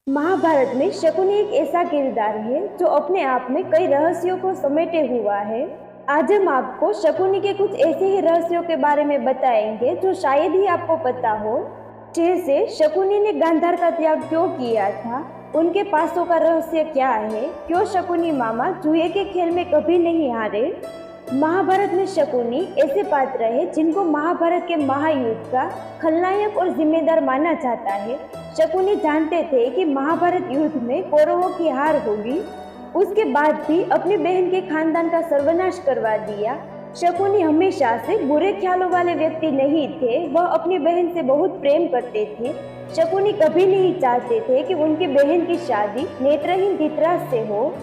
महाभारत में शकुनी एक ऐसा किरदार है जो अपने आप में कई रहस्यों को समेटे हुआ है। आज हम आपको शकुनी के कुछ ऐसे ही रहस्यों के बारे में बताएंगे जो शायद ही आपको पता हो। जैसे शकुनी ने गांधार का त्याग क्यों किया था, उनके पासों का रहस्य क्या है, क्यों शकुनी मामा जुए के खेल में कभी नहीं हारे। महाभारत में शकुनी ऐसे पात्र है जिनको महाभारत के महायुद्ध का खलनायक और जिम्मेदार माना जाता है। शकुनी जानते थे कि महाभारत युद्ध में कौरवों की हार होगी, उसके बाद भी अपनी बहन के खानदान का सर्वनाश करवा दिया। शकुनी हमेशा से बुरे ख्यालों वाले व्यक्ति नहीं थे, वह अपनी बहन से बहुत प्रेम करते थे। शकुनी कभी नहीं चाहते थे कि उनकी बहन की शादी नेत्रहीन धृतराष्ट्र से हो,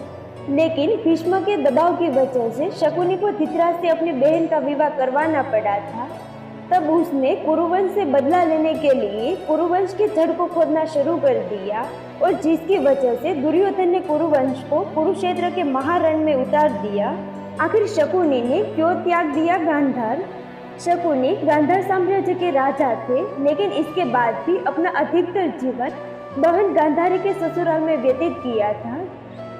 लेकिन भीष्म के दबाव की वजह से शकुनी को धृतराष्ट्र से अपनी बहन का विवाह करवाना पड़ा था। तब उसने कुरुवंश से बदला लेने के लिए कुरुवंश की जड़ को खोदना शुरू कर दिया, और जिसकी वजह से दुर्योधन ने कुरुवंश को कुरुक्षेत्र के महारण में उतार दिया। आखिर शकुनी ने क्यों त्याग दिया गांधार? शकुनी गांधार साम्राज्य के राजा थे, लेकिन इसके बाद भी अपना अधिकतर जीवन बहन गांधारी के ससुराल में व्यतीत किया था।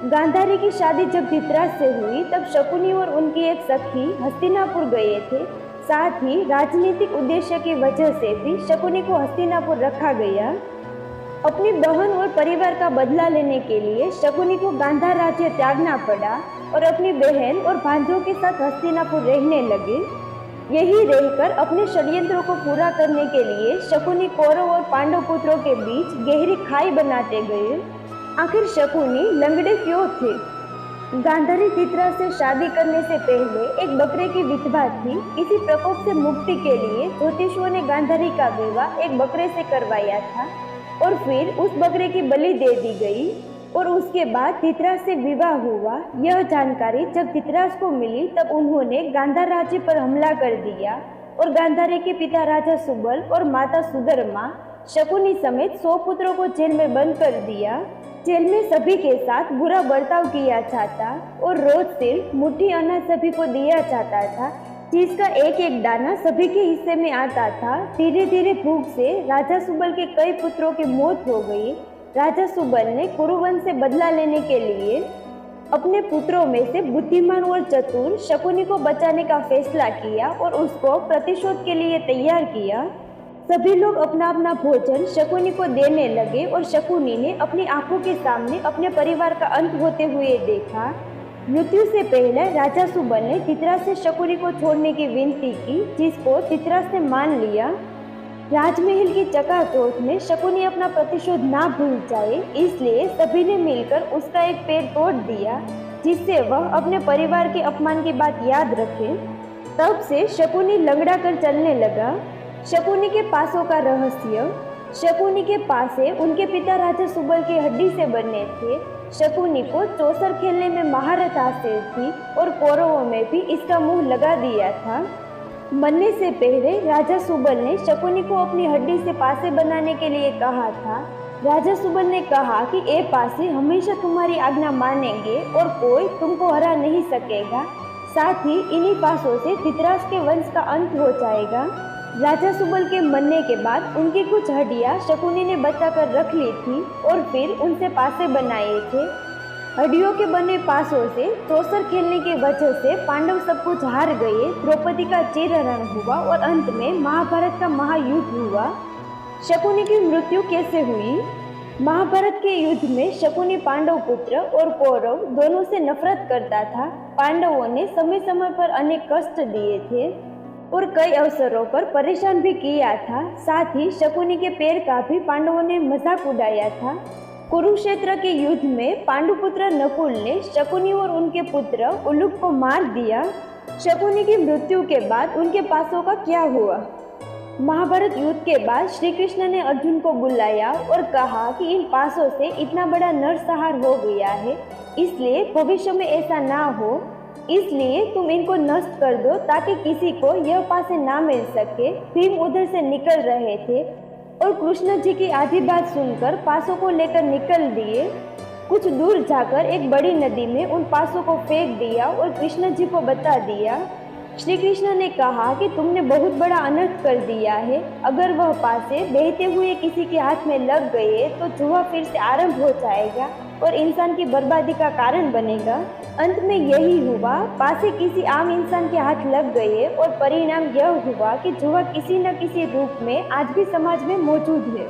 गांधारी की शादी जब धृतराष्ट्र से हुई तब शकुनी और उनकी एक सखी हस्तिनापुर गए थे। साथ ही राजनीतिक उद्देश्य की वजह से भी शकुनी को हस्तिनापुर रखा गया। अपनी बहन और परिवार का बदला लेने के लिए शकुनी को गांधार राज्य त्यागना पड़ा और अपनी बहन और भांजों के साथ हस्तिनापुर रहने लगे। यही रहकर अपने षड्यंत्रों को पूरा करने के लिए शकुनी कौरव और पांडव पुत्रों के बीच गहरी खाई बनाते गए। आखिर शकुनी लंगड़े क्यों थे? गांधारी धृतराष्ट्र से शादी करने से पहले एक बकरे की विधवा थी। इसी प्रकोप से मुक्ति के लिए ज्योतिषियों ने गांधारी का विवाह एक बकरे से करवाया था और फिर उस बकरे की बलि दे दी गई और उसके बाद धृतराष्ट्र से विवाह हुआ। यह जानकारी जब धृतराष्ट्र को मिली तब उन्होंने गांधार राज्य पर हमला कर दिया और गांधारी के पिता राजा सुबल और माता सुधर्मा शकुनी समेत 100 पुत्रों को जेल में बंद कर दिया। जेल में सभी के साथ बुरा बर्ताव किया जाता और रोज सिर्फ मुट्ठी अनाज सभी को दिया जाता था, जिसका एक एक दाना सभी के हिस्से में आता था। धीरे धीरे भूख से राजा सुबल के कई पुत्रों की मौत हो गई। राजा सुबल ने कुरुवंश से बदला लेने के लिए अपने पुत्रों में से बुद्धिमान और चतुर शकुनी को बचाने का फैसला किया और उसको प्रतिशोध के लिए तैयार किया। सभी लोग अपना अपना भोजन शकुनी को देने लगे और शकुनी ने अपनी आंखों के सामने अपने परिवार का अंत होते हुए देखा। मृत्यु से पहले राजा सुबल ने धृतराष्ट्र से शकुनी को छोड़ने की विनती की, जिसको धृतराष्ट्र ने मान लिया। राजमहल की चकाचौंध में शकुनी अपना प्रतिशोध ना भूल जाए, इसलिए सभी ने मिलकर उसका एक पैर तोड़ दिया, जिससे वह अपने परिवार के अपमान की बात याद रखे। तब से शकुनी लंगड़ा कर चलने लगा। शकुनी के पासों का रहस्य। शकुनी के पासे उनके पिता राजा सुबल की हड्डी से बने थे। शकुनी को चौसर खेलने में महारत हासिल थी और कौरवों में भी इसका मुंह लगा दिया था। मरने से पहले राजा सुबल ने शकुनी को अपनी हड्डी से पासे बनाने के लिए कहा था। राजा सुबल ने कहा कि ये पासे हमेशा तुम्हारी आज्ञा मानेंगे और कोई तुमको हरा नहीं सकेगा। साथ ही इन्हीं पासों से धृतराष्ट्र के वंश का अंत हो जाएगा। राजा सुबल के मरने के बाद उनकी कुछ हड्डियां शकुनी ने बचाकर रख ली थी और फिर उनसे पासे बनाए थे। हड्डियों के बने पासों से चौसर खेलने की वजह से पांडव सब कुछ हार गए। द्रौपदी का चीरहरण हुआ और अंत में महाभारत का महायुद्ध हुआ। शकुनी की मृत्यु कैसे हुई? महाभारत के युद्ध में शकुनी पांडव पुत्र और कौरव दोनों से नफरत करता था। पांडवों ने समय समय पर अनेक कष्ट दिए थे और कई अवसरों पर परेशान भी किया था। साथ ही शकुनी के पैर का भी पांडवों ने मजाक उड़ाया था। कुरुक्षेत्र के युद्ध में पांडुपुत्र नकुल ने शकुनी और उनके पुत्र उलूक को मार दिया। शकुनी की मृत्यु के बाद उनके पासों का क्या हुआ? महाभारत युद्ध के बाद श्री कृष्ण ने अर्जुन को बुलाया और कहा कि इन पासों से इतना बड़ा नरसंहार हो गया है, इसलिए भविष्य में ऐसा ना हो, इसलिए तुम इनको नष्ट कर दो ताकि किसी को यह पासे ना मिल सके। भीम उधर से निकल रहे थे और कृष्ण जी की आधी बात सुनकर पासों को लेकर निकल दिए। कुछ दूर जाकर एक बड़ी नदी में उन पासों को फेंक दिया और कृष्ण जी को बता दिया। श्री कृष्ण ने कहा कि तुमने बहुत बड़ा अनर्थ कर दिया है। अगर वह पासे बहते हुए किसी के हाथ में लग गए तो जुआ फिर से आरंभ हो जाएगा और इंसान की बर्बादी का कारण बनेगा। अंत में यही हुआ, पासे किसी आम इंसान के हाथ लग गए और परिणाम यह हुआ कि जुआ किसी न किसी रूप में आज भी समाज में मौजूद है।